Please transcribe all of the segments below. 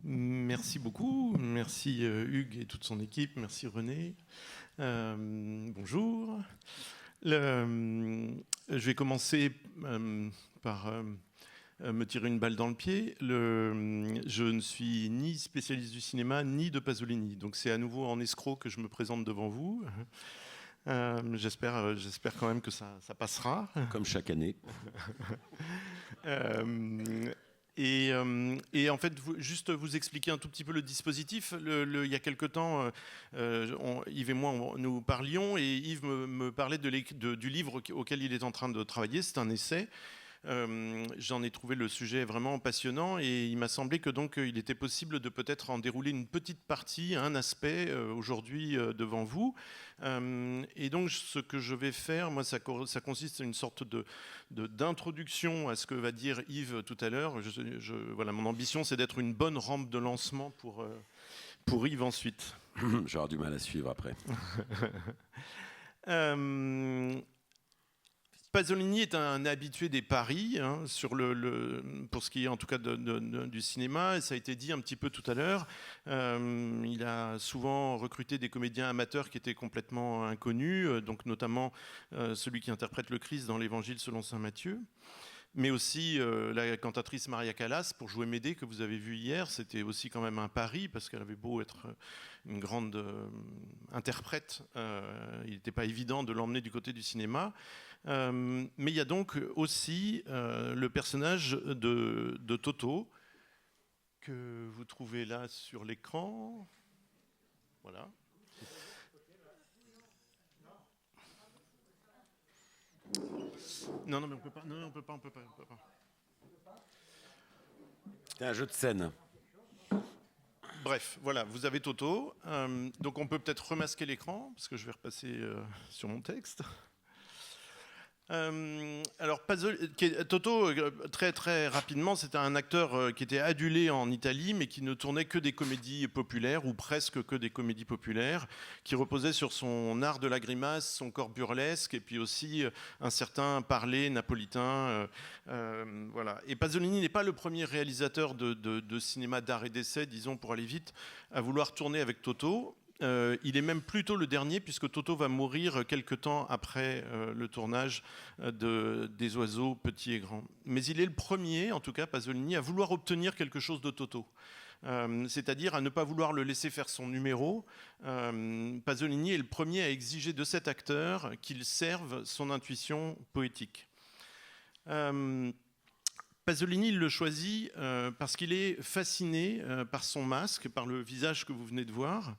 Merci beaucoup, merci Hugues et toute son équipe, merci René. Bonjour. Je vais commencer par me tirer une balle dans le pied. Je ne suis ni spécialiste du cinéma ni de Pasolini, donc c'est à nouveau en escroc que je me présente devant vous. J'espère quand même que ça passera. Comme chaque année. Et en fait, juste vous expliquer un tout petit peu le dispositif. Il y a quelque temps, Yves et moi, nous parlions et Yves me parlait du livre auquel il est en train de travailler. C'est un essai. J'en ai trouvé le sujet vraiment passionnant et il m'a semblé que donc il était possible de peut-être en dérouler une petite partie, un aspect aujourd'hui devant vous. Et donc ce que je vais faire, moi, ça consiste en une sorte d'introduction à ce que va dire Yves tout à l'heure. Voilà, mon ambition, c'est d'être une bonne rampe de lancement pour Yves ensuite. J'aurai du mal à suivre après. Pasolini est un habitué des paris pour ce qui est en tout cas du cinéma, et ça a été dit un petit peu tout à l'heure. Il a souvent recruté des comédiens amateurs qui étaient complètement inconnus, donc notamment celui qui interprète le Christ dans l'Évangile selon saint Matthieu, mais aussi la cantatrice Maria Callas pour jouer Médée que vous avez vu hier. C'était aussi quand même un pari parce qu'elle avait beau être une grande interprète, il n'était pas évident de l'emmener du côté du cinéma. Mais il y a donc aussi le personnage de Toto que vous trouvez là sur l'écran. Voilà. Non, mais on peut pas. Non, on peut pas. C'est un jeu de scène. Bref, voilà, vous avez Toto. Donc on peut peut-être remasquer l'écran parce que je vais repasser sur mon texte. Alors Toto, très très rapidement, c'était un acteur qui était adulé en Italie, mais qui ne tournait que des comédies populaires, ou presque que des comédies populaires, qui reposaient sur son art de la grimace, son corps burlesque, et puis aussi un certain parler napolitain. Voilà. Et Pasolini n'est pas le premier réalisateur de cinéma d'art et d'essai, disons pour aller vite, à vouloir tourner avec Toto. Il est même plutôt le dernier, puisque Toto va mourir quelque temps après le tournage des oiseaux petits et grands. Mais il est le premier, en tout cas Pasolini, à vouloir obtenir quelque chose de Toto. C'est-à-dire à ne pas vouloir le laisser faire son numéro. Pasolini est le premier à exiger de cet acteur qu'il serve son intuition poétique. Pasolini le choisit parce qu'il est fasciné par son masque, par le visage que vous venez de voir,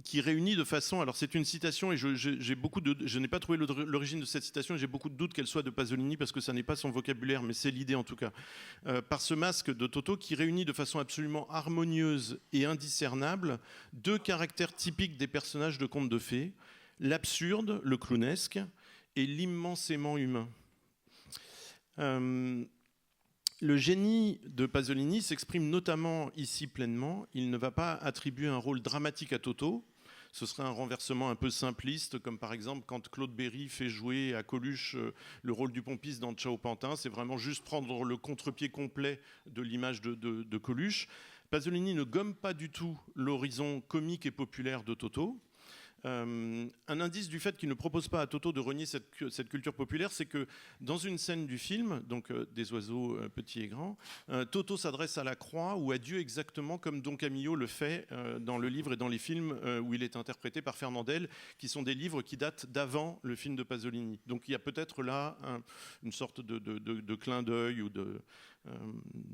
qui réunit de façon... Alors c'est une citation et je n'ai pas trouvé l'origine de cette citation et j'ai beaucoup de doutes qu'elle soit de Pasolini parce que ça n'est pas son vocabulaire, mais c'est l'idée en tout cas. Par ce masque de Toto qui réunit de façon absolument harmonieuse et indiscernable deux caractères typiques des personnages de contes de fées, l'absurde, le clownesque, et l'immensément humain. Le génie de Pasolini s'exprime notamment ici pleinement. Il ne va pas attribuer un rôle dramatique à Toto. Ce serait un renversement un peu simpliste, comme par exemple quand Claude Berry fait jouer à Coluche le rôle du pompiste dans Ciao Pantin. C'est vraiment juste prendre le contre-pied complet de l'image de Coluche. Pasolini ne gomme pas du tout l'horizon comique et populaire de Toto. Un indice du fait qu'il ne propose pas à Toto de renier cette culture populaire, c'est que dans une scène du film, donc des oiseaux petits et grands, Toto s'adresse à la croix ou à Dieu exactement comme Don Camillo le fait dans le livre et dans les films où il est interprété par Fernandel, qui sont des livres qui datent d'avant le film de Pasolini. Donc il y a peut-être là une sorte de clin d'œil ou de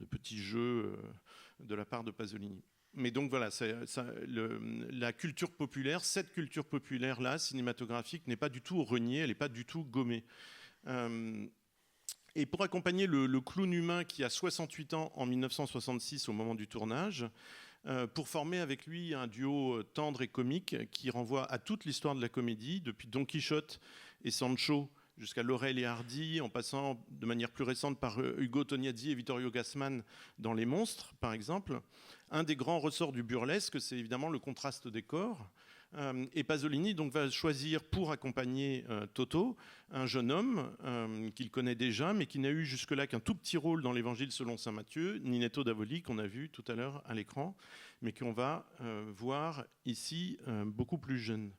petit jeu de la part de Pasolini. Mais donc voilà, la culture populaire, cette culture populaire-là, cinématographique, n'est pas du tout reniée, elle n'est pas du tout gommée. Et pour accompagner le clown humain qui a 68 ans en 1966 au moment du tournage, pour former avec lui un duo tendre et comique qui renvoie à toute l'histoire de la comédie, depuis Don Quichotte et Sancho jusqu'à Laurel et Hardy, en passant de manière plus récente par Ugo Tognazzi et Vittorio Gassman dans Les Monstres, par exemple. Un des grands ressorts du burlesque, c'est évidemment le contraste des corps. Et Pasolini donc va choisir pour accompagner Toto un jeune homme qu'il connaît déjà, mais qui n'a eu jusque-là qu'un tout petit rôle dans l'Évangile selon saint Matthieu, Ninetto Davoli, qu'on a vu tout à l'heure à l'écran, mais qu'on va voir ici beaucoup plus jeune.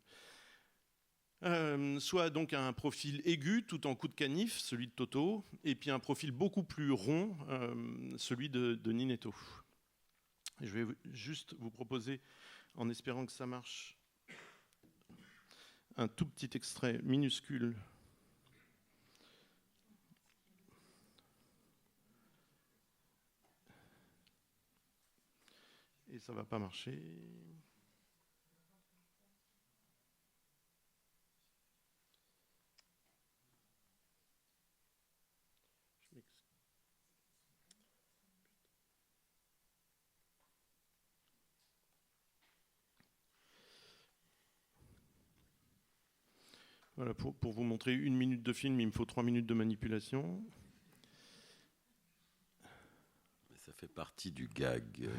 Soit donc un profil aigu tout en coup de canif, celui de Toto, et puis un profil beaucoup plus rond, celui de Ninetto. Et je vais juste vous proposer, en espérant que ça marche, un tout petit extrait minuscule. Et ça ne va pas marcher. Voilà, pour vous montrer 1 minute de film, il me faut 3 minutes de manipulation. Mais ça fait partie du gag.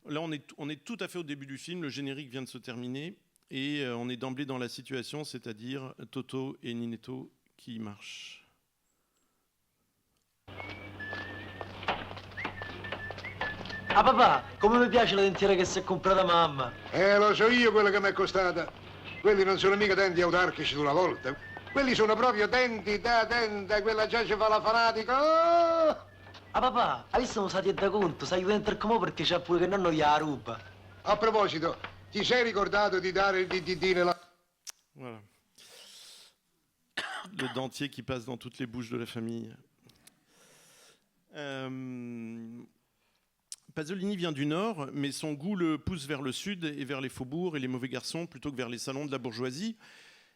Là, on est tout à fait au début du film, le générique vient de se terminer, et on est d'emblée dans la situation, c'est-à-dire Toto et Ninetto qui marchent. Ah papà, come mi piace la dentiera che si è comprata mamma. Lo so io quello che mi è costata. Quelli non sono mica denti autarchici d'una volta. Quelli sono proprio denti da dente, quella già ci fa la fanatica. Oh! Ah papà, adesso non sa ti da conto, sai diventare come perché c'è pure che nonno gli la ruba. A proposito, ti sei ricordato di dare il DDD nella... Voilà. Le dentier qui passe dans toutes les bouches de la famille. Pasolini vient du Nord, mais son goût le pousse vers le Sud et vers les faubourgs et les mauvais garçons plutôt que vers les salons de la bourgeoisie.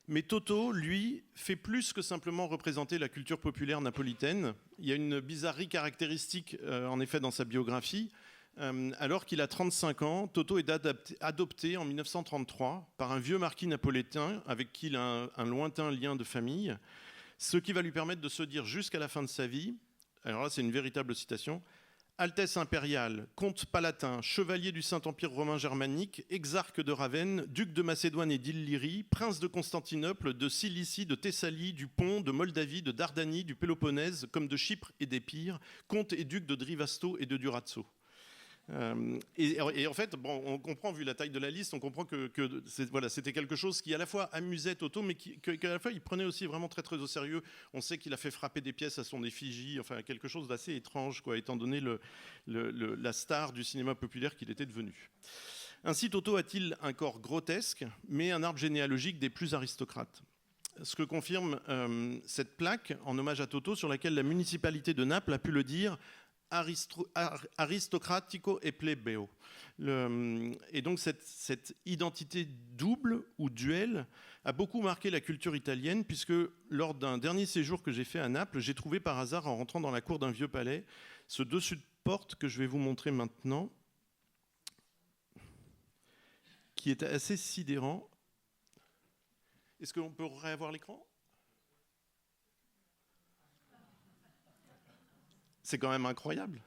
Mais Toto, lui, fait plus que simplement représenter la culture populaire napolitaine. Il y a une bizarrerie caractéristique, en effet, dans sa biographie. Alors qu'il a 35 ans, Toto est adopté en 1933 par un vieux marquis napolitain avec qui il a un lointain lien de famille, ce qui va lui permettre de se dire jusqu'à la fin de sa vie, alors là c'est une véritable citation, Altesse impériale, comte palatin, chevalier du Saint-Empire romain germanique, exarque de Ravenne, duc de Macédoine et d'Illyrie, prince de Constantinople, de Cilicie, de Thessalie, du Pont, de Moldavie, de Dardanie, du Péloponnèse, comme de Chypre et d'Épire, comte et duc de Drivasto et de Durazzo. Et en fait, bon, on comprend, vu la taille de la liste, on comprend que voilà, c'était quelque chose qui à la fois amusait Toto, mais qu'à la fois il prenait aussi vraiment très très au sérieux. On sait qu'il a fait frapper des pièces à son effigie, enfin quelque chose d'assez étrange, quoi, étant donné la star du cinéma populaire qu'il était devenu. Ainsi, Toto a-t-il un corps grotesque, mais un arbre généalogique des plus aristocrates. Ce que confirme cette plaque en hommage à Toto, sur laquelle la municipalité de Naples a pu le dire, aristocratico e plebeo. Et donc cette identité double ou duel a beaucoup marqué la culture italienne, puisque lors d'un dernier séjour que j'ai fait à Naples, j'ai trouvé par hasard, en rentrant dans la cour d'un vieux palais, ce dessus de porte que je vais vous montrer maintenant, qui est assez sidérant. Est-ce qu'on peut réavoir l'écran ? C'est quand même incroyable.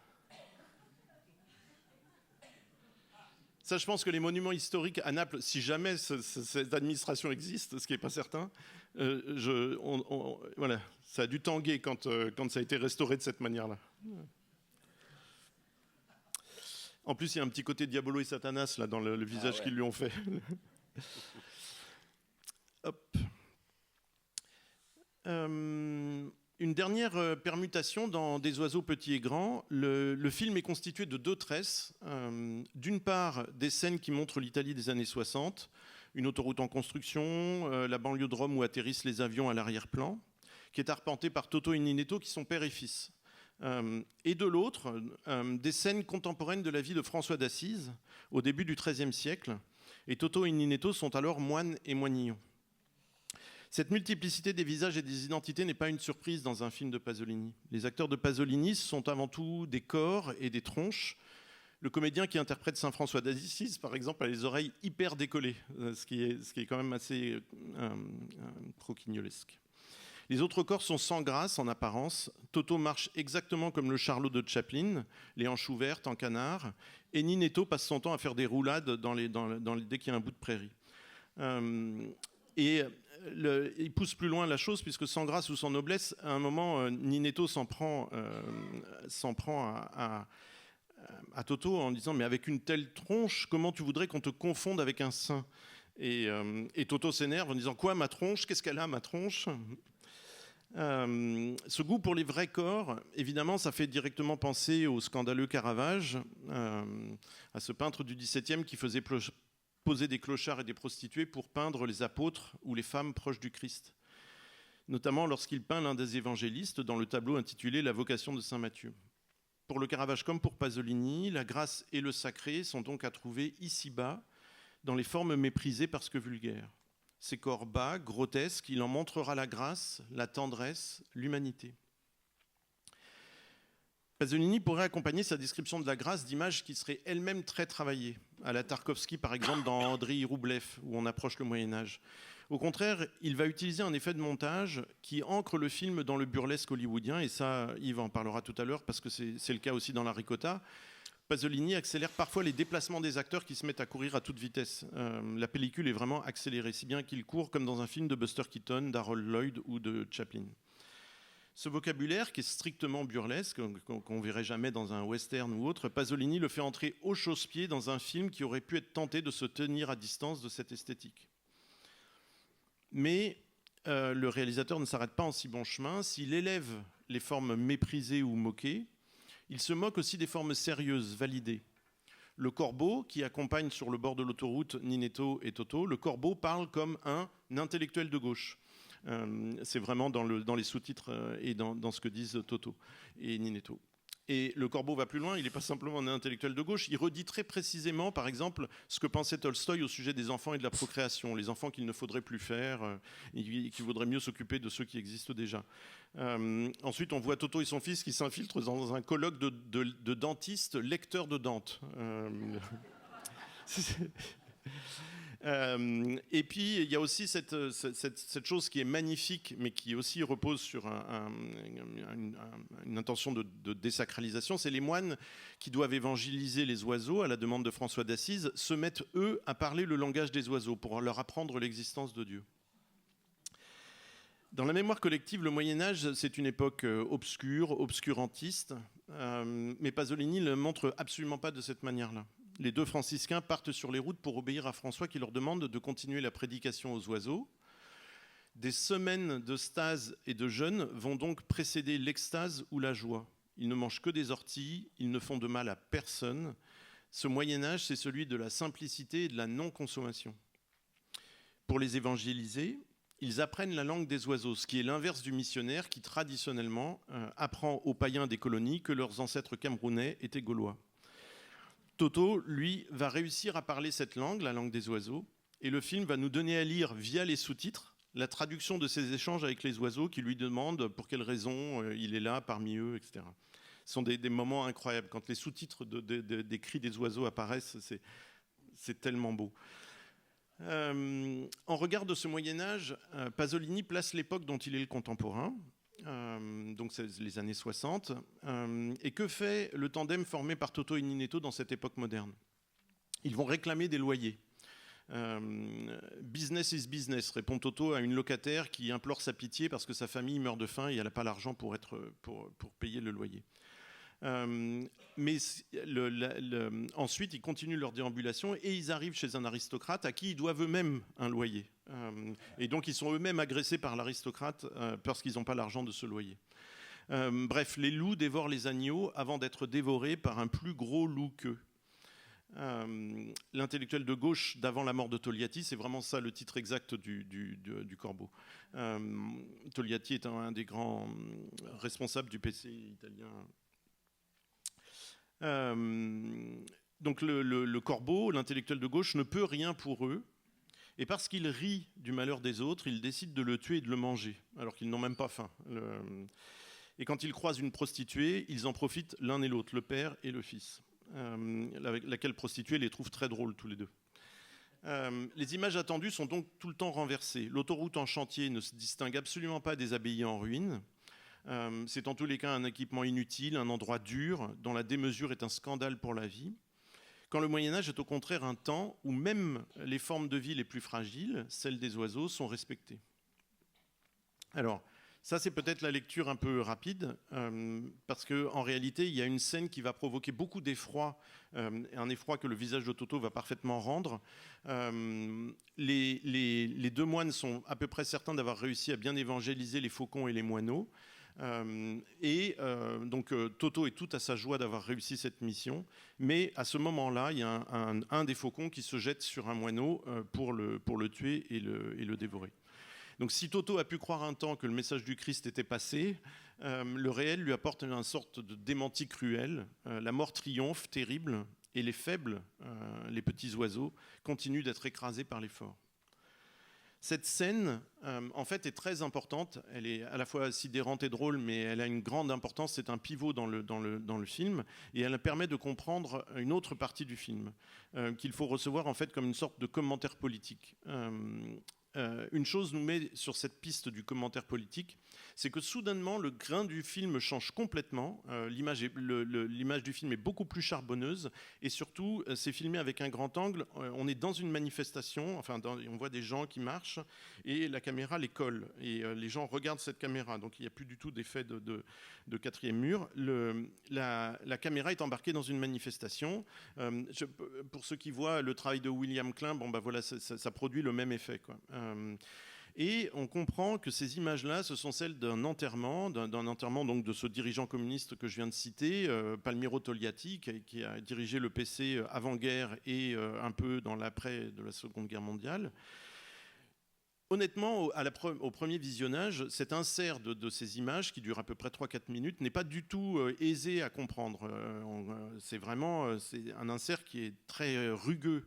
Ça, je pense que les monuments historiques à Naples, si jamais cette administration existe, ce qui n'est pas certain, voilà, ça a dû tanguer quand ça a été restauré de cette manière-là. En plus, il y a un petit côté Diabolo et Satanas là, dans le visage qu'ils lui ont fait. Hop. Une dernière permutation dans Des oiseaux petits et grands. Le film est constitué de 2 tresses. D'une part, des scènes qui montrent l'Italie des années 60, une autoroute en construction, la banlieue de Rome où atterrissent les avions à l'arrière-plan, qui est arpentée par Toto et Ninetto, qui sont père et fils. Et de l'autre, des scènes contemporaines de la vie de François d'Assise, au début du XIIIe siècle. Et Toto et Ninetto sont alors moines et moignons. Cette multiplicité des visages et des identités n'est pas une surprise dans un film de Pasolini. Les acteurs de Pasolini sont avant tout des corps et des tronches. Le comédien qui interprète Saint François d'Assise, par exemple, a les oreilles hyper décollées, ce qui est quand même assez croquignolesque. Les autres corps sont sans grâce en apparence. Toto marche exactement comme le Charlot de Chaplin, les hanches ouvertes en canard. Et Ninetto passe son temps à faire des roulades dès qu'il y a un bout de prairie. Il pousse plus loin la chose, puisque sans grâce ou sans noblesse, à un moment, Ninetto s'en prend à Toto en disant « Mais avec une telle tronche, comment tu voudrais qu'on te confonde avec un saint ?» et Toto s'énerve en disant « Quoi, ma tronche ? Qu'est-ce qu'elle a, ma tronche ?» Ce goût pour les vrais corps, évidemment, ça fait directement penser au scandaleux Caravage, à ce peintre du XVIIe qui faisait poser des clochards et des prostituées pour peindre les apôtres ou les femmes proches du Christ. Notamment lorsqu'il peint l'un des évangélistes dans le tableau intitulé « La vocation de saint Matthieu ». Pour le Caravage comme pour Pasolini, la grâce et le sacré sont donc à trouver ici-bas, dans les formes méprisées parce que vulgaires. Ces corps bas, grotesques, il en montrera la grâce, la tendresse, l'humanité. Pasolini pourrait accompagner sa description de la grâce d'images qui seraient elles-mêmes très travaillées, à la Tarkovsky par exemple dans Andriy Roublev, où on approche le Moyen-Âge. Au contraire, il va utiliser un effet de montage qui ancre le film dans le burlesque hollywoodien, et ça, Yves en parlera tout à l'heure, parce que c'est le cas aussi dans La Ricotta. Pasolini accélère parfois les déplacements des acteurs qui se mettent à courir à toute vitesse. La pellicule est vraiment accélérée, si bien qu'il court comme dans un film de Buster Keaton, d'Harold Lloyd ou de Chaplin. Ce vocabulaire, qui est strictement burlesque, qu'on ne verrait jamais dans un western ou autre, Pasolini le fait entrer au chausse-pied dans un film qui aurait pu être tenté de se tenir à distance de cette esthétique. Mais le réalisateur ne s'arrête pas en si bon chemin. S'il élève les formes méprisées ou moquées, il se moque aussi des formes sérieuses, validées. Le corbeau, qui accompagne sur le bord de l'autoroute Ninetto et Toto, le corbeau parle comme un intellectuel de gauche. C'est vraiment dans les sous-titres et dans ce que disent Toto et Ninetto. Et le corbeau va plus loin, il n'est pas simplement un intellectuel de gauche, il redit très précisément, par exemple, ce que pensait Tolstoï au sujet des enfants et de la procréation, les enfants qu'il ne faudrait plus faire, et qu'il vaudrait mieux s'occuper de ceux qui existent déjà. Ensuite, on voit Toto et son fils qui s'infiltrent dans un colloque de dentistes lecteurs de Dante. Et puis il y a aussi cette chose qui est magnifique, mais qui aussi repose sur une intention de désacralisation, c'est les moines qui doivent évangéliser les oiseaux à la demande de François d'Assise, se mettent eux à parler le langage des oiseaux pour leur apprendre l'existence de Dieu. Dans la mémoire collective, le Moyen-Âge, c'est une époque obscure, obscurantiste, mais Pasolini ne le montre absolument pas de cette manière-là. Les deux franciscains partent sur les routes pour obéir à François qui leur demande de continuer la prédication aux oiseaux. Des semaines de stase et de jeûne vont donc précéder l'extase ou la joie. Ils ne mangent que des orties, ils ne font de mal à personne. Ce Moyen-Âge, c'est celui de la simplicité et de la non-consommation. Pour les évangéliser, ils apprennent la langue des oiseaux, ce qui est l'inverse du missionnaire qui, traditionnellement, apprend aux païens des colonies que leurs ancêtres camerounais étaient gaulois. Toto, lui, va réussir à parler cette langue, la langue des oiseaux, et le film va nous donner à lire, via les sous-titres, la traduction de ses échanges avec les oiseaux qui lui demandent pour quelles raisons il est là parmi eux, etc. Ce sont des moments incroyables. Quand les sous-titres des cris des oiseaux apparaissent, c'est tellement beau. En regard de ce Moyen-Âge, Pasolini place l'époque dont il est le contemporain, donc c'est les années 60. Et que fait le tandem formé par Toto et Ninetto dans cette époque moderne ? Ils vont réclamer des loyers. Business is business, répond Toto à une locataire qui implore sa pitié parce que sa famille meurt de faim et elle n'a pas l'argent pour payer le loyer. Mais ensuite, ils continuent leur déambulation et ils arrivent chez un aristocrate à qui ils doivent eux-mêmes un loyer. Et donc, ils sont eux-mêmes agressés par l'aristocrate parce qu'ils n'ont pas l'argent de ce loyer. Bref, les loups dévorent les agneaux avant d'être dévorés par un plus gros loup qu'eux. L'intellectuel de gauche d'avant la mort de Togliatti, c'est vraiment ça le titre exact du Corbeau. Togliatti est un des grands responsables du PC italien. Donc le Corbeau, l'intellectuel de gauche, ne peut rien pour eux. Et parce qu'il rit du malheur des autres, il décide de le tuer et de le manger, alors qu'ils n'ont même pas faim. Et quand ils croisent une prostituée, ils en profitent l'un et l'autre, le père et le fils. Laquelle prostituée les trouve très drôles tous les deux. Les images attendues sont donc tout le temps renversées. L'autoroute en chantier ne se distingue absolument pas des abbayes en ruine. C'est en tous les cas un équipement inutile, un endroit dur, dont la démesure est un scandale pour la vie. Quand le Moyen-Âge est au contraire un temps où même les formes de vie les plus fragiles, celles des oiseaux, sont respectées. Alors, ça c'est peut-être la lecture un peu rapide, parce qu'en réalité, il y a une scène qui va provoquer beaucoup d'effroi, un effroi que le visage de Toto va parfaitement rendre. Les deux moines sont à peu près certains d'avoir réussi à bien évangéliser les faucons et les moineaux. Donc Toto est tout à sa joie d'avoir réussi cette mission, mais à ce moment-là, il y a un des faucons qui se jette sur un moineau pour le tuer et le dévorer. Donc si Toto a pu croire un temps que le message du Christ était passé, le réel lui apporte une sorte de démenti cruel. La mort triomphe, terrible, et les faibles, les petits oiseaux, continuent d'être écrasés par les forts. Cette scène, en fait, est très importante. Elle est à la fois sidérante et drôle, mais elle a une grande importance. C'est un pivot dans le film, et elle permet de comprendre une autre partie du film, qu'il faut recevoir en fait comme une sorte de commentaire politique. Une chose nous met sur cette piste du commentaire politique, c'est que soudainement le grain du film change complètement, l'image du film est beaucoup plus charbonneuse, et surtout c'est filmé avec un grand angle, on est dans une manifestation, on voit des gens qui marchent et la caméra les colle, et les gens regardent cette caméra, donc il n'y a plus du tout d'effet de quatrième mur. La caméra est embarquée dans une manifestation. Pour ceux qui voient le travail de William Klein, voilà, ça produit le même effet, quoi. Et on comprend que ces images-là, ce sont celles d'un enterrement donc de ce dirigeant communiste que je viens de citer, Palmiro Togliatti, qui a dirigé le PC avant-guerre et un peu dans l'après de la Seconde Guerre mondiale. Honnêtement, au premier visionnage, cet insert de ces images, qui dure à peu près 3-4 minutes, n'est pas du tout aisé à comprendre. C'est un insert qui est très rugueux.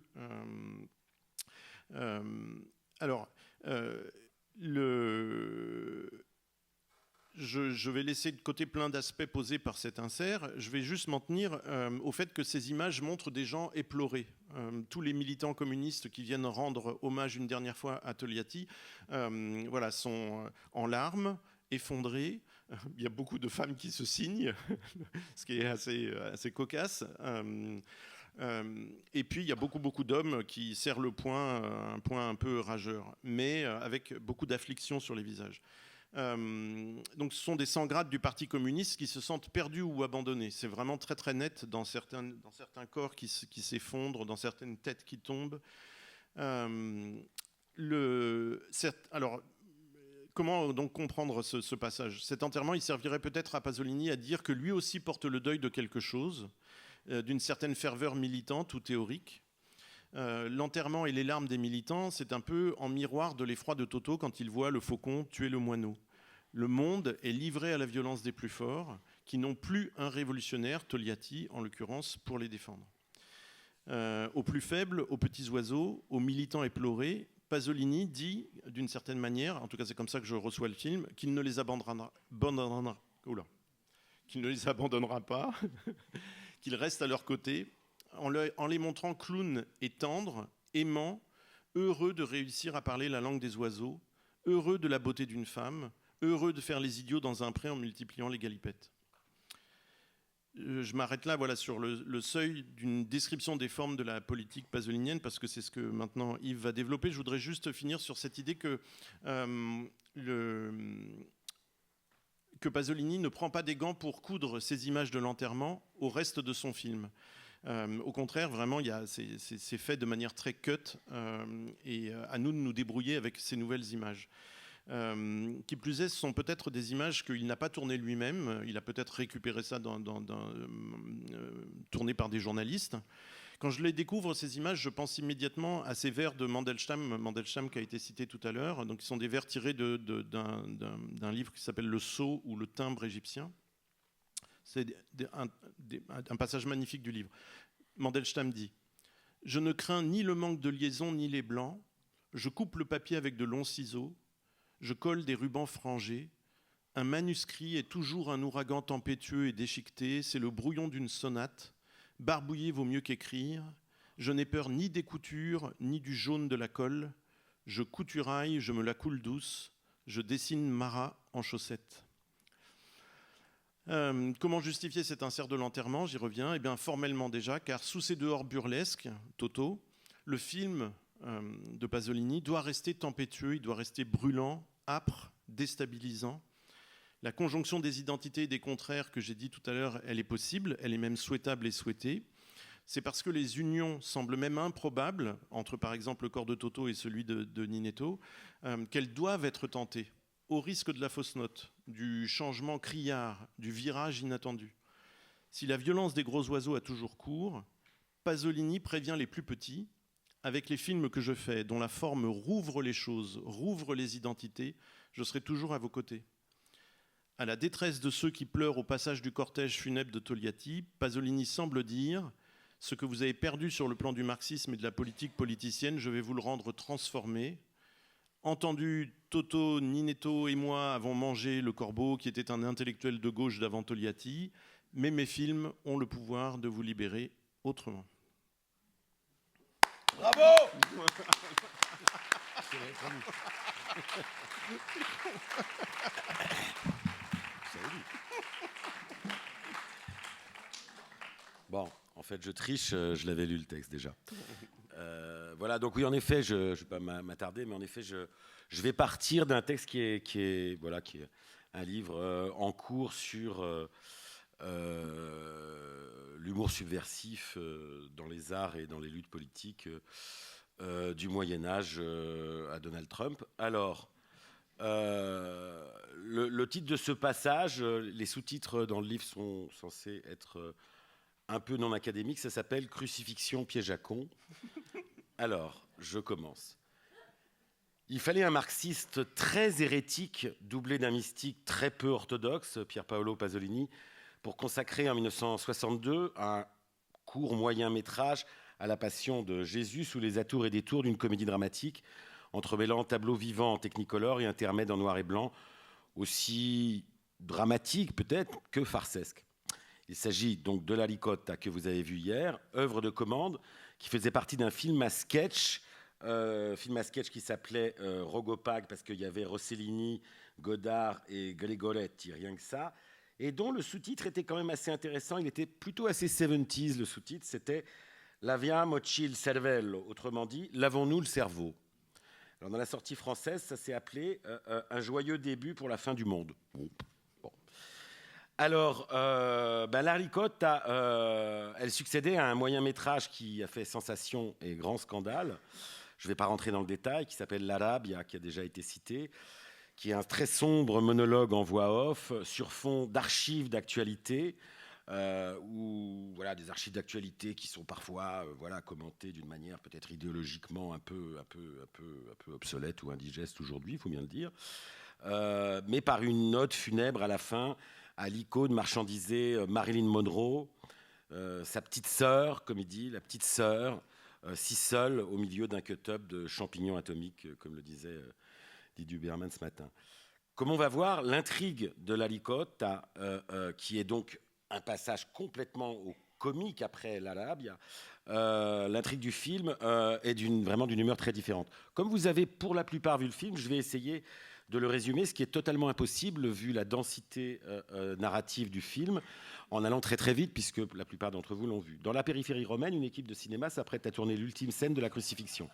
Je vais laisser de côté plein d'aspects posés par cet insert. Je vais juste m'en tenir au fait que ces images montrent des gens éplorés. Tous les militants communistes qui viennent rendre hommage une dernière fois à Togliatti sont en larmes, effondrés. Il y a beaucoup de femmes qui se signent, ce qui est assez cocasse. Et puis il y a beaucoup d'hommes qui serrent le poing, un poing un peu rageur, mais avec beaucoup d'affliction sur les visages. Donc ce sont des sans-grades du Parti communiste qui se sentent perdus ou abandonnés. C'est vraiment très très net dans certains corps qui s'effondrent, dans certaines têtes qui tombent. Alors, comment donc comprendre ce passage ? Cet enterrement, il servirait peut-être à Pasolini à dire que lui aussi porte le deuil de quelque chose, d'une certaine ferveur militante ou théorique. L'enterrement et les larmes des militants, c'est un peu en miroir de l'effroi de Toto quand il voit le faucon tuer le moineau. Le monde est livré à la violence des plus forts, qui n'ont plus un révolutionnaire, Togliatti en l'occurrence, pour les défendre. Aux plus faibles, aux petits oiseaux, aux militants éplorés, Pasolini dit, d'une certaine manière, en tout cas c'est comme ça que je reçois le film, qu'il ne les abandonnera pas, qu'il reste à leur côté, en les montrant clowns et tendres, aimants, heureux de réussir à parler la langue des oiseaux, heureux de la beauté d'une femme, heureux de faire les idiots dans un pré en multipliant les galipettes. Je m'arrête là, sur le seuil d'une description des formes de la politique pasolinienne, parce que c'est ce que maintenant Yves va développer. Je voudrais juste finir sur cette idée que Pasolini ne prend pas des gants pour coudre ces images de l'enterrement au reste de son film. Au contraire, vraiment, c'est fait de manière très cut, et à nous de nous débrouiller avec ces nouvelles images. Qui plus est, ce sont peut-être des images qu'il n'a pas tournées lui-même. Il a peut-être récupéré ça tourné par des journalistes. Quand je les découvre, ces images, je pense immédiatement à ces vers de Mandelstam qui a été cité tout à l'heure. Donc, ils sont des vers tirés d'un livre qui s'appelle Le Sceau ou le timbre égyptien. C'est un passage magnifique du livre. Mandelstam dit « Je ne crains ni le manque de liaison ni les blancs. Je coupe le papier avec de longs ciseaux. Je colle des rubans frangés. Un manuscrit est toujours un ouragan tempétueux et déchiqueté. C'est le brouillon d'une sonate. Barbouiller vaut mieux qu'écrire. Je n'ai peur ni des coutures, ni du jaune de la colle. Je couturaille, je me la coule douce. Je dessine Marat en chaussettes. Comment justifier cet insert de l'enterrement? J'y reviens. Eh bien, formellement déjà, car sous ces dehors burlesques, Toto, le film de Pasolini doit rester tempétueux, il doit rester brûlant, âpre, déstabilisant. La conjonction des identités et des contraires que j'ai dit tout à l'heure, elle est possible, elle est même souhaitable et souhaitée. C'est parce que les unions semblent même improbables, entre par exemple le corps de Toto et celui de Ninetto, qu'elles doivent être tentées, au risque de la fausse note, du changement criard, du virage inattendu. Si la violence des gros oiseaux a toujours cours, Pasolini prévient les plus petits. Avec les films que je fais, dont la forme rouvre les choses, rouvre les identités, je serai toujours à vos côtés. À la détresse de ceux qui pleurent au passage du cortège funèbre de Togliatti, Pasolini semble dire « Ce que vous avez perdu sur le plan du marxisme et de la politique politicienne, je vais vous le rendre transformé. » Entendu, Toto, Ninetto et moi avons mangé le corbeau qui était un intellectuel de gauche d'avant Togliatti, mais mes films ont le pouvoir de vous libérer autrement. Bravo. Bon, en fait, je triche, je l'avais lu le texte déjà. Voilà, donc oui, en effet, je ne vais pas m'attarder, mais en effet, je vais partir d'un texte qui est un livre en cours sur l'humour subversif dans les arts et dans les luttes politiques du Moyen-Âge à Donald Trump. Alors, le titre de ce passage, les sous-titres dans le livre sont censés être un peu non académiques, ça s'appelle « Crucifixion, piège à con ». Alors, je commence. Il fallait un marxiste très hérétique, doublé d'un mystique très peu orthodoxe, Pier Paolo Pasolini, pour consacrer en 1962 un court moyen-métrage à la passion de Jésus sous les atours et détours d'une comédie dramatique, entremêlant tableaux vivants en technicolor et intermèdes en noir et blanc, aussi dramatique peut-être que farcesque. Il s'agit donc de La Ricotta que vous avez vu hier, œuvre de commande qui faisait partie d'un film à sketch qui s'appelait Rogopag, parce qu'il y avait Rossellini, Godard et Gregoretti, rien que ça, et dont le sous-titre était quand même assez intéressant. Il était plutôt assez 70s, le sous-titre, c'était « Laviamoci il cervello », autrement dit « Lavons-nous le cerveau ». Alors dans la sortie française, ça s'est appelé « Un joyeux début pour la fin du monde ». Bon. Alors, La Ricotta, elle succédait à un moyen-métrage qui a fait sensation et grand scandale. Je ne vais pas rentrer dans le détail, qui s'appelle L'Arabia, qui a déjà été cité, qui est un très sombre monologue en voix off sur fond d'archives d'actualité, des archives d'actualité qui sont parfois commentées d'une manière peut-être idéologiquement un peu obsolète ou indigeste aujourd'hui, il faut bien le dire, mais par une note funèbre à la fin à l'icône marchandisée Marilyn Monroe, sa petite sœur, comme il dit, la petite sœur, si seule au milieu d'un cut-up de champignons atomiques, comme le disait Didier Berman ce matin. Comme on va voir, l'intrigue de La Ricotta, qui est donc un passage complètement au comique après l'Arabia, l'intrigue du film est vraiment d'une humeur très différente. Comme vous avez pour la plupart vu le film, je vais essayer de le résumer, ce qui est totalement impossible vu la densité narrative du film, en allant très très vite, puisque la plupart d'entre vous l'ont vu. Dans la périphérie romaine, une équipe de cinéma s'apprête à tourner l'ultime scène de la crucifixion.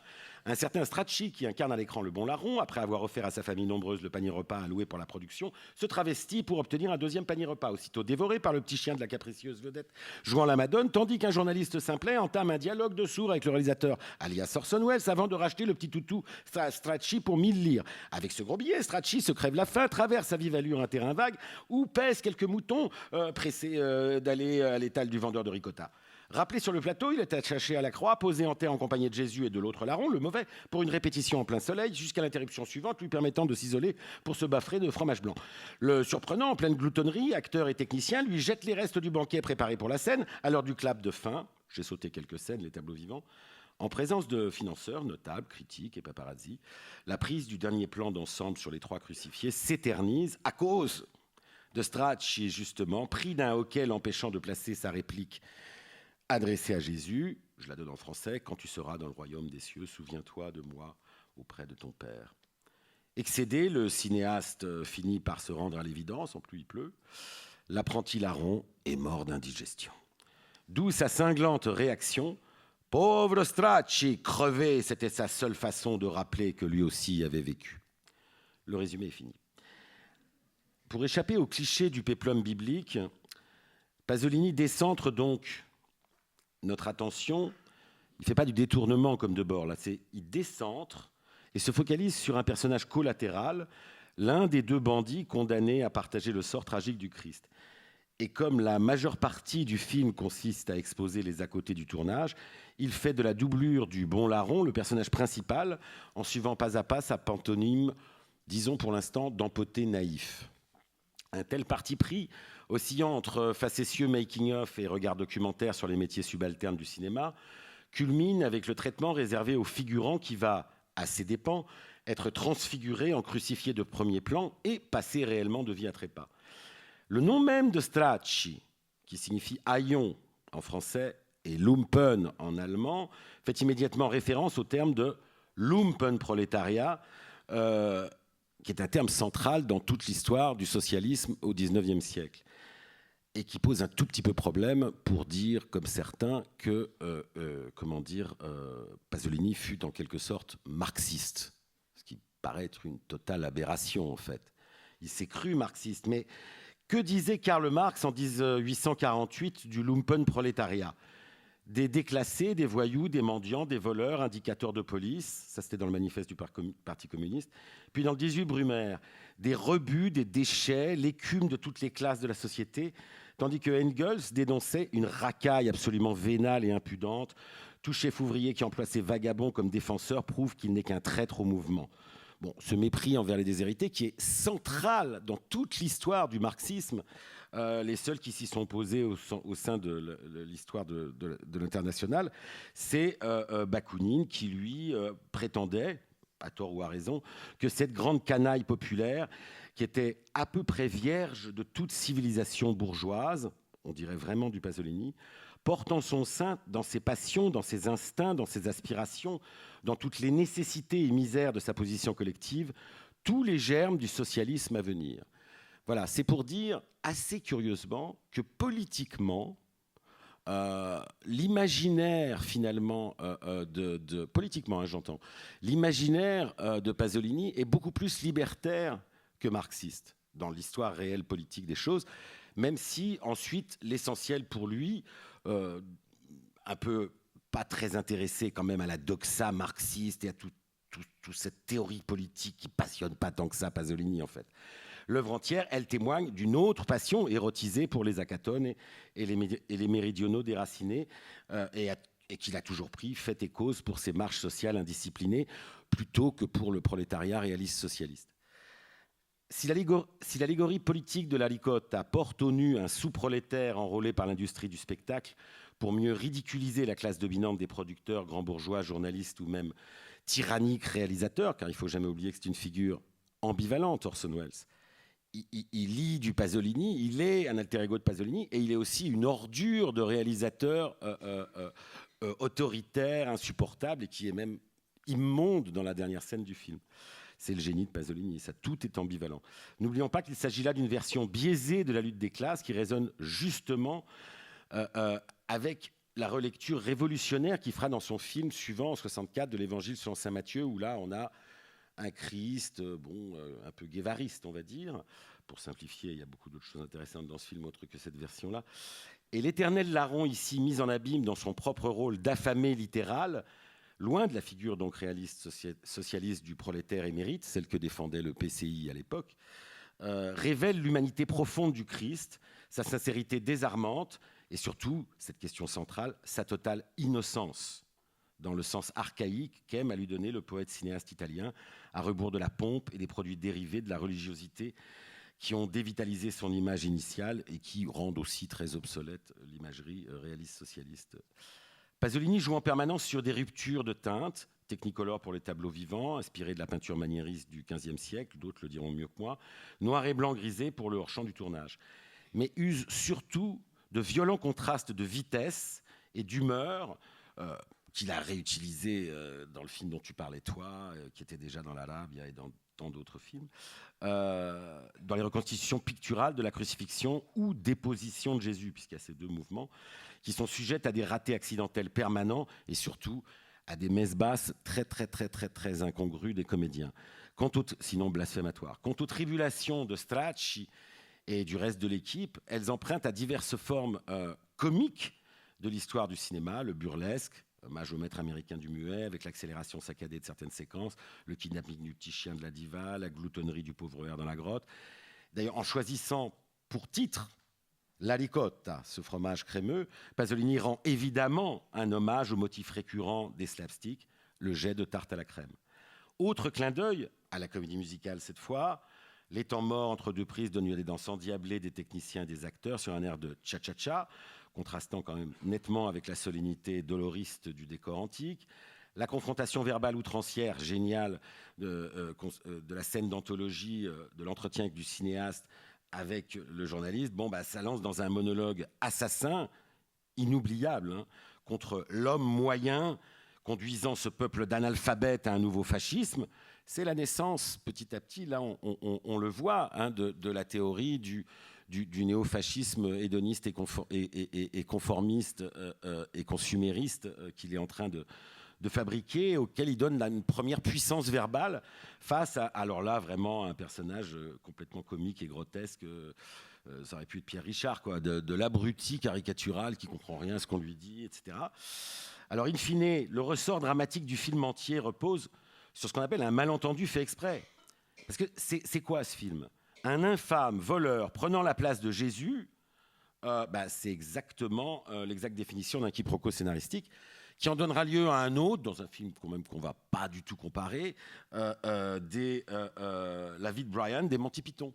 Un certain Stracci, qui incarne à l'écran le bon larron, après avoir offert à sa famille nombreuse le panier repas alloué pour la production, se travestit pour obtenir un deuxième panier repas, aussitôt dévoré par le petit chien de la capricieuse vedette jouant la Madone, tandis qu'un journaliste simplet entame un dialogue de sourds avec le réalisateur, alias Orson Welles, avant de racheter le petit toutou Stracci pour 1000 lires. Avec ce gros billet, Stracci se crève la faim, traverse à vive allure un terrain vague où pèsent quelques moutons pressés d'aller à l'étal du vendeur de ricotta. Rappelé sur le plateau, il est attaché à la croix, posé en terre en compagnie de Jésus et de l'autre larron, le mauvais, pour une répétition en plein soleil, jusqu'à l'interruption suivante, lui permettant de s'isoler pour se baffrer de fromage blanc. Le surprenant, en pleine gloutonnerie, acteur et technicien, lui jette les restes du banquet préparé pour la scène, à l'heure du clap de fin, j'ai sauté quelques scènes, les tableaux vivants, en présence de financeurs, notables, critiques et paparazzi. La prise du dernier plan d'ensemble sur les trois crucifiés s'éternise à cause de Stracci, justement, pris d'un hoquet l'empêchant de placer sa réplique adressée à Jésus, je la donne en français, « Quand tu seras dans le royaume des cieux, souviens-toi de moi auprès de ton Père ». Excédé, le cinéaste finit par se rendre à l'évidence, en plus il pleut. L'apprenti larron est mort d'indigestion. D'où sa cinglante réaction. « Pauvre Stracci, crevé !» C'était sa seule façon de rappeler que lui aussi avait vécu. Le résumé est fini. Pour échapper au cliché du péplum biblique, Pasolini décentre donc notre attention. Il ne fait pas du détournement comme Debord, là, il décentre et se focalise sur un personnage collatéral, l'un des deux bandits condamnés à partager le sort tragique du Christ. Et comme la majeure partie du film consiste à exposer les à-côtés du tournage, il fait de la doublure du bon larron le personnage principal, en suivant pas à pas sa pantomime, disons pour l'instant, d'empoté naïf. Un tel parti pris, oscillant entre facétieux making-of et regard documentaire sur les métiers subalternes du cinéma, culmine avec le traitement réservé aux figurants qui va, à ses dépens, être transfiguré en crucifié de premier plan et passer réellement de vie à trépas. Le nom même de Stracci, qui signifie haillon en français et Lumpen en allemand, fait immédiatement référence au terme de Lumpenprolétariat, qui est un terme central dans toute l'histoire du socialisme au XIXe siècle et qui pose un tout petit peu problème pour dire, comme certains, que Pasolini fut en quelque sorte marxiste, ce qui paraît être une totale aberration en fait. Il s'est cru marxiste, mais que disait Karl Marx en 1848 du Lumpenprolétariat ? Des déclassés, des voyous, des mendiants, des voleurs, indicateurs de police, ça c'était dans le manifeste du Parti communiste, puis dans le 18 Brumaire, des rebuts, des déchets, l'écume de toutes les classes de la société, tandis que Engels dénonçait une racaille absolument vénale et impudente. Tout chef ouvrier qui emploie ses vagabonds comme défenseurs prouve qu'il n'est qu'un traître au mouvement. Bon, ce mépris envers les déshérités qui est central dans toute l'histoire du marxisme. Les seuls qui s'y sont opposés au sein de l'histoire de l'international, c'est Bakounine qui, lui, prétendait, à tort ou à raison, que cette grande canaille populaire, qui était à peu près vierge de toute civilisation bourgeoise, on dirait vraiment du Pasolini, porte en son sein, dans ses passions, dans ses instincts, dans ses aspirations, dans toutes les nécessités et misères de sa position collective, tous les germes du socialisme à venir. Voilà, c'est pour dire assez curieusement que politiquement, l'imaginaire finalement politiquement, j'entends, l'imaginaire de Pasolini est beaucoup plus libertaire que marxiste dans l'histoire réelle politique des choses, même si ensuite l'essentiel pour lui, un peu pas très intéressé quand même à la doxa marxiste et à toute cette théorie politique qui passionne pas tant que ça Pasolini en fait. L'œuvre entière, elle témoigne d'une autre passion érotisée pour les acatones et les méridionaux déracinés, et qu'il a toujours pris fait et cause pour ses marches sociales indisciplinées, plutôt que pour le prolétariat réaliste socialiste. Si l'allégorie politique de la Licotta porte au nu un sous-prolétaire enrôlé par l'industrie du spectacle pour mieux ridiculiser la classe dominante des producteurs, grands bourgeois, journalistes ou même tyranniques réalisateurs, car il ne faut jamais oublier que c'est une figure ambivalente, Orson Welles, il lit du Pasolini, il est un alter ego de Pasolini, et il est aussi une ordure de réalisateur autoritaire, insupportable, et qui est même immonde dans la dernière scène du film. C'est le génie de Pasolini, ça, tout est ambivalent. N'oublions pas qu'il s'agit là d'une version biaisée de la lutte des classes qui résonne justement avec la relecture révolutionnaire qu'il fera dans son film suivant, en 1964, de l'Évangile selon saint Matthieu, où là, on a un Christ, un peu guévariste, on va dire. Pour simplifier, il y a beaucoup d'autres choses intéressantes dans ce film, autre que cette version-là. Et l'éternel larron, ici, mis en abîme dans son propre rôle d'affamé littéral, loin de la figure donc réaliste socialiste du prolétaire émérite, celle que défendait le PCI à l'époque, révèle l'humanité profonde du Christ, sa sincérité désarmante, et surtout, cette question centrale, sa totale innocence, dans le sens archaïque qu'aime à lui donner le poète cinéaste italien, à rebours de la pompe et des produits dérivés de la religiosité qui ont dévitalisé son image initiale et qui rendent aussi très obsolète l'imagerie réaliste socialiste. Pasolini joue en permanence sur des ruptures de teintes, Technicolor pour les tableaux vivants, inspirés de la peinture maniériste du XVe siècle, d'autres le diront mieux que moi, noir et blanc grisé pour le hors-champ du tournage, mais use surtout de violents contrastes de vitesse et d'humeur qu'il a réutilisé dans le film dont tu parlais toi, qui était déjà dans l'Arabia et dans tant d'autres films, dans les reconstitutions picturales de la crucifixion ou déposition de Jésus, puisqu'il y a ces deux mouvements, qui sont sujettes à des ratés accidentels permanents et surtout à des messes basses très incongrues des comédiens, sinon blasphématoires. Quant aux tribulations de Stracci et du reste de l'équipe, elles empruntent à diverses formes comiques de l'histoire du cinéma, le burlesque, hommage au maître américain du muet, avec l'accélération saccadée de certaines séquences, le kidnapping du petit chien de la diva, la gloutonnerie du pauvre hère dans la grotte. D'ailleurs, en choisissant pour titre la ricotta, ce fromage crémeux, Pasolini rend évidemment un hommage au motif récurrent des slapsticks, le jet de tarte à la crème. Autre clin d'œil, à la comédie musicale cette fois, les temps morts entre deux prises donnent lieu à des danses endiablées des techniciens et des acteurs sur un air de cha-cha-cha, contrastant quand même nettement avec la solennité doloriste du décor antique. La confrontation verbale outrancière, géniale, de la scène d'anthologie, de l'entretien avec du cinéaste avec le journaliste, ça lance dans un monologue assassin, inoubliable, contre l'homme moyen, conduisant ce peuple d'analphabètes à un nouveau fascisme. C'est la naissance, petit à petit, là on le voit, de la théorie du néofascisme hédoniste et conformiste et consumériste qu'il est en train de fabriquer, auquel il donne une première puissance verbale face à, alors là, vraiment un personnage complètement comique et grotesque. Ça aurait pu être Pierre Richard, quoi, de l'abruti caricatural qui ne comprend rien à ce qu'on lui dit, etc. Alors, in fine, le ressort dramatique du film entier repose sur ce qu'on appelle un malentendu fait exprès. Parce que c'est quoi ce film ? Un infâme voleur prenant la place de Jésus, c'est exactement l'exacte définition d'un quiproquo scénaristique qui en donnera lieu à un autre, dans un film quand même qu'on ne va pas du tout comparer, La vie de Brian des Monty Python.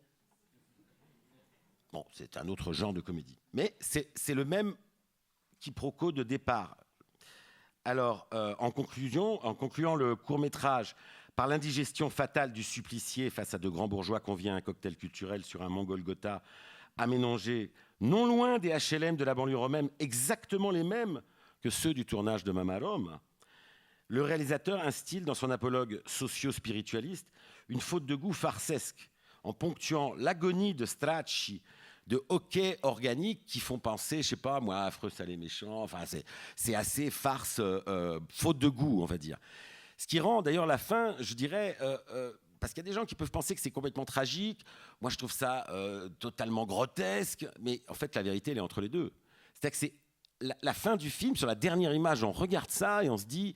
Bon, c'est un autre genre de comédie. Mais c'est le même quiproquo de départ. Alors, en concluant le court-métrage par l'indigestion fatale du supplicié face à de grands bourgeois convient à un cocktail culturel sur un Mont Golgotha aménagé non loin des HLM de la banlieue romaine, exactement les mêmes que ceux du tournage de Mama Rome, le réalisateur instille dans son apologue socio-spiritualiste une faute de goût farcesque, en ponctuant l'agonie de Stracci, de hockey organique qui font penser, je sais pas moi, affreux, salé, méchant, enfin c'est assez farce, faute de goût, on va dire. Ce qui rend d'ailleurs la fin, je dirais, parce qu'il y a des gens qui peuvent penser que c'est complètement tragique, moi je trouve ça totalement grotesque, mais en fait la vérité elle est entre les deux. C'est-à-dire que c'est la fin du film, sur la dernière image, on regarde ça et on se dit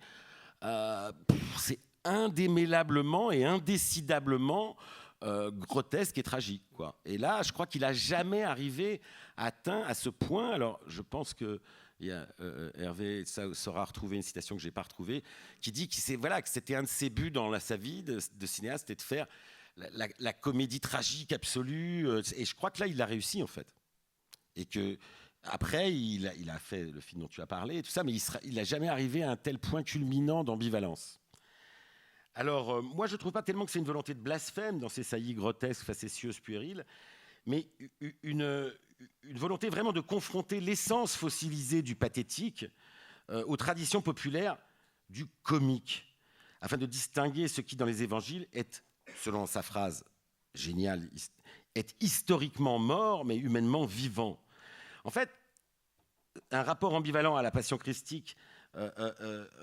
c'est indémêlablement et indécidablement grotesque et tragique, quoi. Et là, je crois qu'il n'a jamais atteint à ce point. Alors, je pense que Hervé saura retrouver une citation que je n'ai pas retrouvée, qui dit que c'était un de ses buts dans sa vie de cinéaste, c'était de faire la comédie tragique absolue. Et je crois que là, il l'a réussi, en fait. Et que après, il a fait le film dont tu as parlé, et tout ça, mais il n'a jamais arrivé à un tel point culminant d'ambivalence. Alors, moi, je ne trouve pas tellement que c'est une volonté de blasphème dans ces saillies grotesques, facétieuses, puériles, mais une volonté vraiment de confronter l'essence fossilisée du pathétique aux traditions populaires du comique, afin de distinguer ce qui, dans les évangiles, est, selon sa phrase géniale, est historiquement mort, mais humainement vivant. En fait, un rapport ambivalent à la passion christique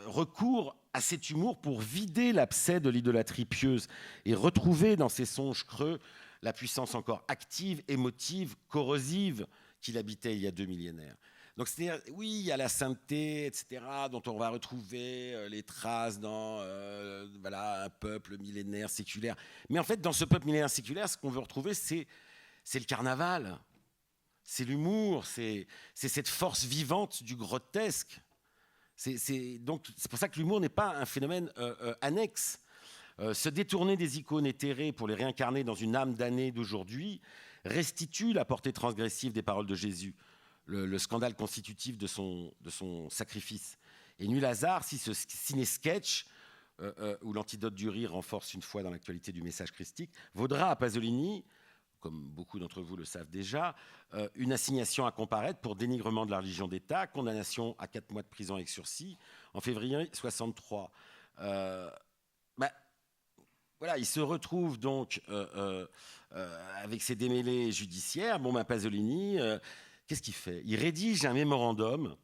recourt à cet humour pour vider l'abcès de l'idolâtrie pieuse et retrouver dans ses songes creux la puissance encore active, émotive, corrosive qu'il habitait il y a 2 millénaires. Donc, c'est-à-dire, oui, il y a la sainteté, etc., dont on va retrouver les traces dans un peuple millénaire séculaire. Mais en fait, dans ce peuple millénaire séculaire, ce qu'on veut retrouver, c'est le carnaval. C'est l'humour, c'est cette force vivante du grotesque. Donc, c'est pour ça que l'humour n'est pas un phénomène annexe. Se détourner des icônes éthérées pour les réincarner dans une âme damnée d'aujourd'hui restitue la portée transgressive des paroles de Jésus, le scandale constitutif de son sacrifice. Et nul hasard si ce ciné-sketch, où l'antidote du rire renforce une fois dans l'actualité du message christique, vaudra à Pasolini, comme beaucoup d'entre vous le savent déjà, une assignation à comparaître pour dénigrement de la religion d'État, condamnation à 4 mois de prison avec sursis en février 63. Voilà, il se retrouve donc avec ses démêlés judiciaires. Pasolini, qu'est-ce qu'il fait? Il rédige un mémorandum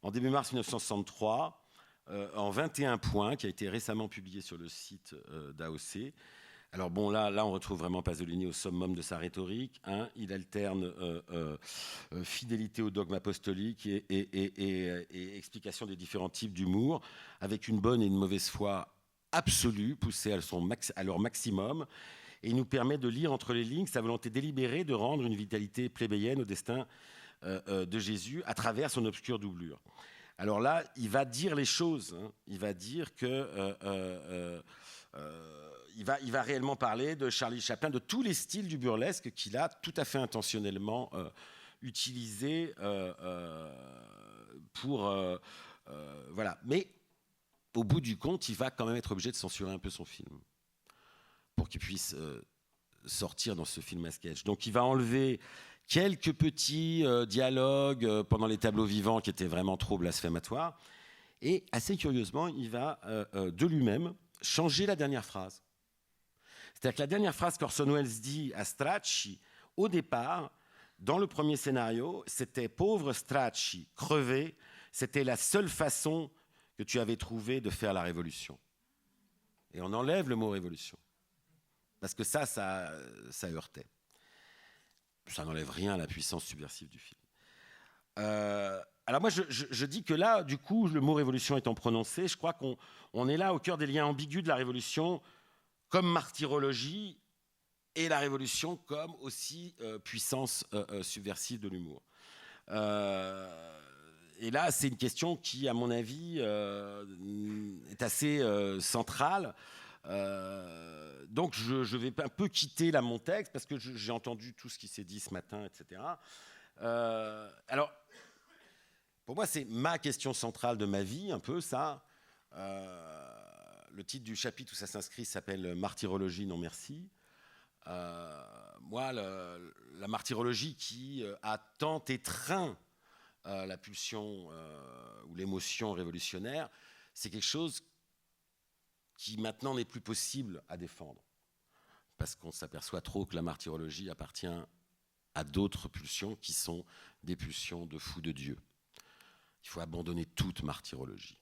en début mars 1963 en 21 points qui a été récemment publié sur le site d'AOC. Alors là, on retrouve vraiment Pasolini au summum de sa rhétorique. Il alterne fidélité au dogme apostolique et explication des différents types d'humour, avec une bonne et une mauvaise foi absolue, poussée à leur maximum. Et il nous permet de lire entre les lignes sa volonté délibérée de rendre une vitalité plébéienne au destin de Jésus à travers son obscure doublure. Alors là, il va dire les choses. Il va dire que... il va réellement parler de Charlie Chaplin, de tous les styles du burlesque qu'il a tout à fait intentionnellement utilisé pour... voilà. Mais au bout du compte, il va quand même être obligé de censurer un peu son film pour qu'il puisse sortir dans ce film à sketch. Donc il va enlever quelques petits dialogues pendant les tableaux vivants qui étaient vraiment trop blasphématoires. Et assez curieusement, il va de lui-même changer la dernière phrase. C'est-à-dire que la dernière phrase qu'Orson Welles dit à Stracci, au départ, dans le premier scénario, c'était « Pauvre Stracci, crevé, c'était la seule façon que tu avais trouvé de faire la révolution. » Et on enlève le mot « révolution ». Parce que ça heurtait. Ça n'enlève rien à la puissance subversive du film. Alors moi, je dis que là, du coup, le mot « révolution » étant prononcé, je crois qu'on est là au cœur des liens ambigus de la révolution, comme martyrologie, et la révolution comme aussi puissance subversive de l'humour. Et là, c'est une question qui, à mon avis, est assez centrale. Donc, je vais un peu quitter là mon texte, parce que j'ai entendu tout ce qui s'est dit ce matin, etc. Alors, pour moi, c'est ma question centrale de ma vie, un peu ça. Le titre du chapitre où ça s'inscrit s'appelle « Martyrologie, non merci ». Moi, la martyrologie qui a tant étreint la pulsion ou l'émotion révolutionnaire, c'est quelque chose qui maintenant n'est plus possible à défendre. Parce qu'on s'aperçoit trop que la martyrologie appartient à d'autres pulsions qui sont des pulsions de fous de Dieu. Il faut abandonner toute martyrologie.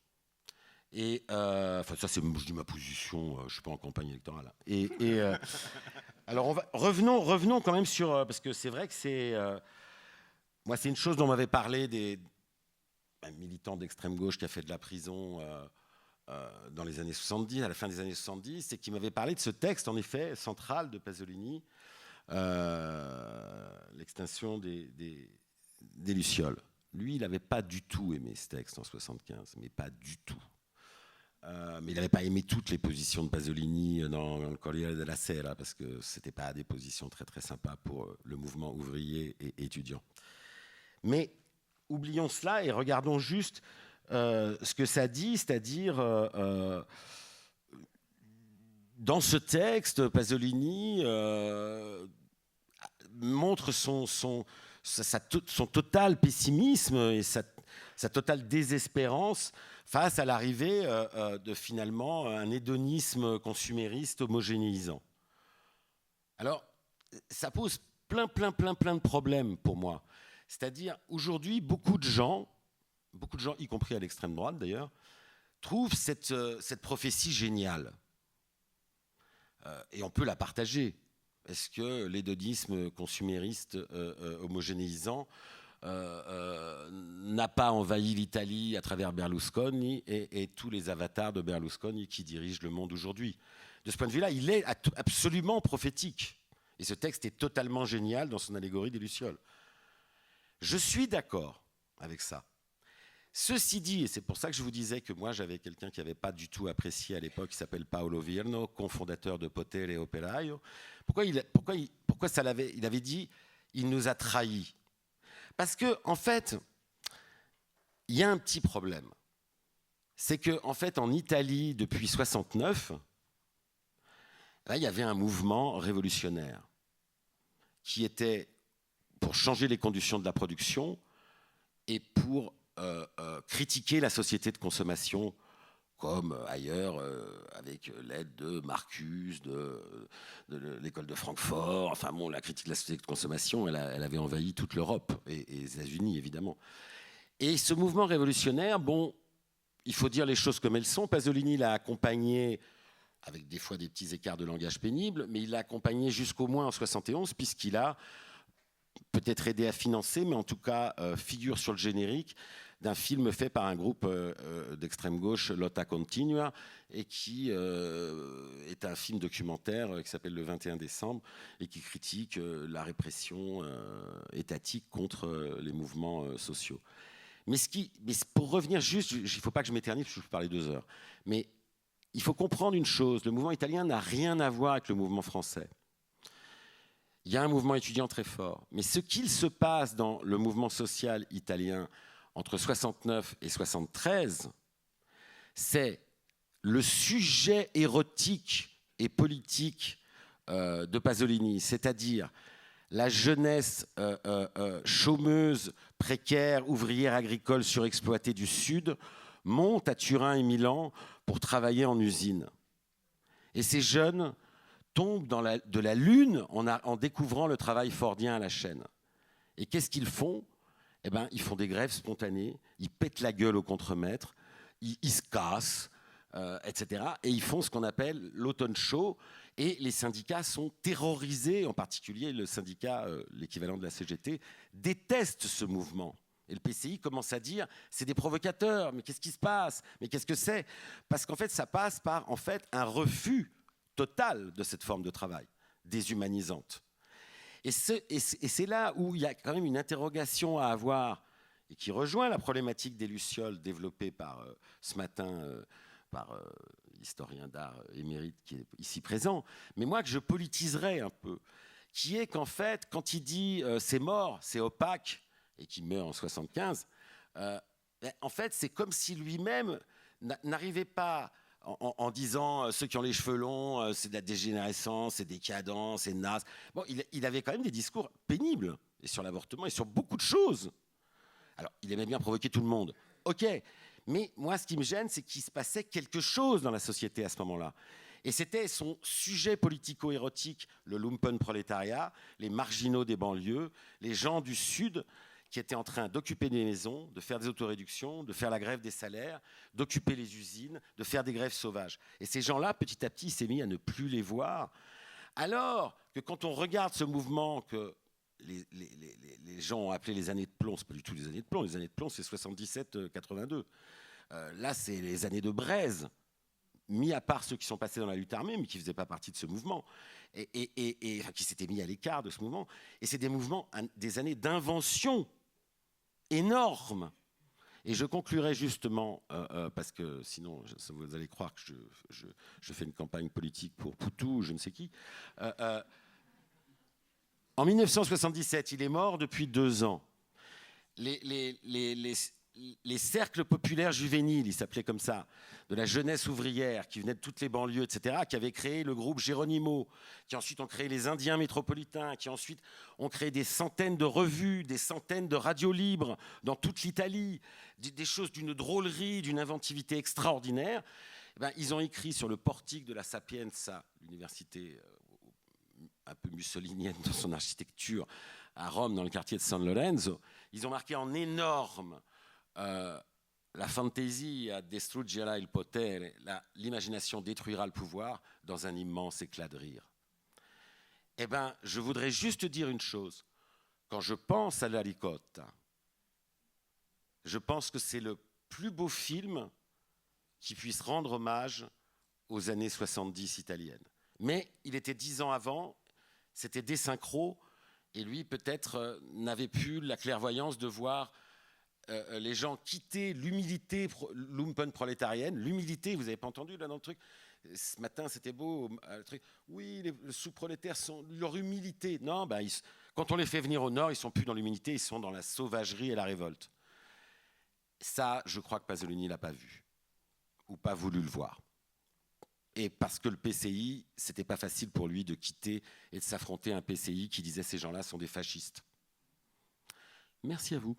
Et enfin, ça, c'est, je dis ma position, je ne suis pas en campagne électorale. Alors, revenons quand même sur... parce que c'est vrai que c'est... moi, c'est une chose dont m'avait parlé un militant d'extrême gauche qui a fait de la prison dans les années 70, à la fin des années 70, c'est qu'il m'avait parlé de ce texte, en effet, central de Pasolini, l'extinction des Lucioles. Lui, il n'avait pas du tout aimé ce texte en 75, mais pas du tout. Mais il n'avait pas aimé toutes les positions de Pasolini dans le Corriere della Sera, parce que ce n'était pas des positions très très sympas pour le mouvement ouvrier et étudiant. Mais oublions cela et regardons juste ce que ça dit, c'est-à-dire dans ce texte, Pasolini montre son total pessimisme et sa totale désespérance face à l'arrivée de finalement un hédonisme consumériste homogénéisant. Alors, ça pose plein de problèmes pour moi. C'est-à-dire, aujourd'hui, beaucoup de gens, y compris à l'extrême droite d'ailleurs, trouvent cette prophétie géniale. Et on peut la partager. Est-ce que l'hédonisme consumériste homogénéisant n'a pas envahi l'Italie à travers Berlusconi et tous les avatars de Berlusconi qui dirigent le monde aujourd'hui? De ce point de vue-là, il est absolument prophétique. Et ce texte est totalement génial dans son allégorie des Lucioles. Je suis d'accord avec ça. Ceci dit, et c'est pour ça que je vous disais que moi j'avais quelqu'un qui n'avait pas du tout apprécié à l'époque, qui s'appelle Paolo Virno, cofondateur de Potere Operaio. Pourquoi ça l'avait, il avait dit « il nous a trahis ». Parce qu'en fait, il y a un petit problème. C'est qu'en fait, en Italie, depuis 1969, là, il y avait un mouvement révolutionnaire qui était pour changer les conditions de la production et pour critiquer la société de consommation, comme ailleurs, avec l'aide de Marcuse, de l'école de Francfort. Enfin bon, la critique de la société de consommation, elle avait envahi toute l'Europe et les États-Unis, évidemment. Et ce mouvement révolutionnaire, bon, il faut dire les choses comme elles sont. Pasolini l'a accompagné, avec des fois des petits écarts de langage pénibles, mais il l'a accompagné jusqu'au moins en 71, puisqu'il a peut-être aidé à financer, mais en tout cas figure sur le générique d'un film fait par un groupe d'extrême gauche, Lotta Continua, et qui est un film documentaire qui s'appelle Le 21 décembre et qui critique la répression étatique contre les mouvements sociaux. Mais pour revenir juste, il ne faut pas que je m'éternise parce que je peux parler 2 heures, mais il faut comprendre une chose, le mouvement italien n'a rien à voir avec le mouvement français. Il y a un mouvement étudiant très fort, mais ce qu'il se passe dans le mouvement social italien entre 69 et 73, c'est le sujet érotique et politique de Pasolini, c'est-à-dire la jeunesse chômeuse, précaire, ouvrière agricole surexploitée du Sud, monte à Turin et Milan pour travailler en usine. Et ces jeunes tombent de la lune en découvrant le travail fordien à la chaîne. Et qu'est-ce qu'ils font ? Eh ben, ils font des grèves spontanées, ils pètent la gueule au contremaître, ils se cassent, etc. Et ils font ce qu'on appelle l'automne chaud. Et les syndicats sont terrorisés, en particulier le syndicat, l'équivalent de la CGT, déteste ce mouvement. Et le PCI commence à dire, c'est des provocateurs, mais qu'est-ce qui se passe ? Mais qu'est-ce que c'est ? Parce qu'en fait, ça passe par un refus total de cette forme de travail, déshumanisante. Et c'est là où il y a quand même une interrogation à avoir, et qui rejoint la problématique des lucioles développée ce matin par l'historien d'art émérite qui est ici présent, mais moi que je politiserais un peu, qui est qu'en fait, quand il dit c'est mort, c'est opaque, et qui meurt en 75, en fait, c'est comme si lui-même n'arrivait pas, en disant ceux qui ont les cheveux longs, c'est de la dégénérescence, c'est décadent, c'est naze. Bon, il avait quand même des discours pénibles, et sur l'avortement, et sur beaucoup de choses. Alors, il aimait bien provoquer tout le monde. OK, mais moi, ce qui me gêne, c'est qu'il se passait quelque chose dans la société à ce moment-là. Et c'était son sujet politico-érotique, le lumpenprolétariat, les marginaux des banlieues, les gens du Sud qui étaient en train d'occuper des maisons, de faire des autoréductions, de faire la grève des salaires, d'occuper les usines, de faire des grèves sauvages. Et ces gens-là, petit à petit, il s'est mis à ne plus les voir. Alors que quand on regarde ce mouvement que les gens ont appelé les années de plomb, ce n'est pas du tout les années de plomb, les années de plomb, c'est 77-82. Là, c'est les années de braise, mis à part ceux qui sont passés dans la lutte armée, mais qui ne faisaient pas partie de ce mouvement, et qui s'étaient mis à l'écart de ce mouvement. Et c'est des mouvements, des années d'invention énormes. Et je conclurai justement, parce que sinon vous allez croire que je fais une campagne politique pour Poutou ou je ne sais qui. En 1977, il est mort depuis 2 ans. Les cercles populaires juvéniles, ils s'appelaient comme ça, de la jeunesse ouvrière qui venait de toutes les banlieues, etc., qui avaient créé le groupe Geronimo, qui ensuite ont créé les Indiens métropolitains, qui ensuite ont créé des centaines de revues, des centaines de radios libres dans toute l'Italie, des choses d'une drôlerie, d'une inventivité extraordinaire. Eh ben, ils ont écrit sur le portique de la Sapienza, l'université un peu mussolinienne dans son architecture, à Rome, dans le quartier de San Lorenzo, ils ont marqué en énorme la fantasia distruggerà il potere, l'imagination détruira le pouvoir dans un immense éclat de rire. Eh bien, je voudrais juste dire une chose. Quand je pense à La Ricotta, je pense que c'est le plus beau film qui puisse rendre hommage aux années 70 italiennes. Mais il était 10 ans avant, c'était désynchro, et lui, peut-être, n'avait plus la clairvoyance de voir les gens quitter l'humilité lumpenprolétarienne. L'humilité, vous n'avez pas entendu là dans le truc ? Ce matin, c'était beau, le truc. Oui, les sous-prolétaires sont leur humilité. Non, ben, quand on les fait venir au Nord, ils ne sont plus dans l'humilité, ils sont dans la sauvagerie et la révolte. Ça, je crois que Pasolini ne l'a pas vu, ou pas voulu le voir. Et parce que le PCI, c'était pas facile pour lui de quitter et de s'affronter à un PCI qui disait ces gens-là sont des fascistes. Merci à vous.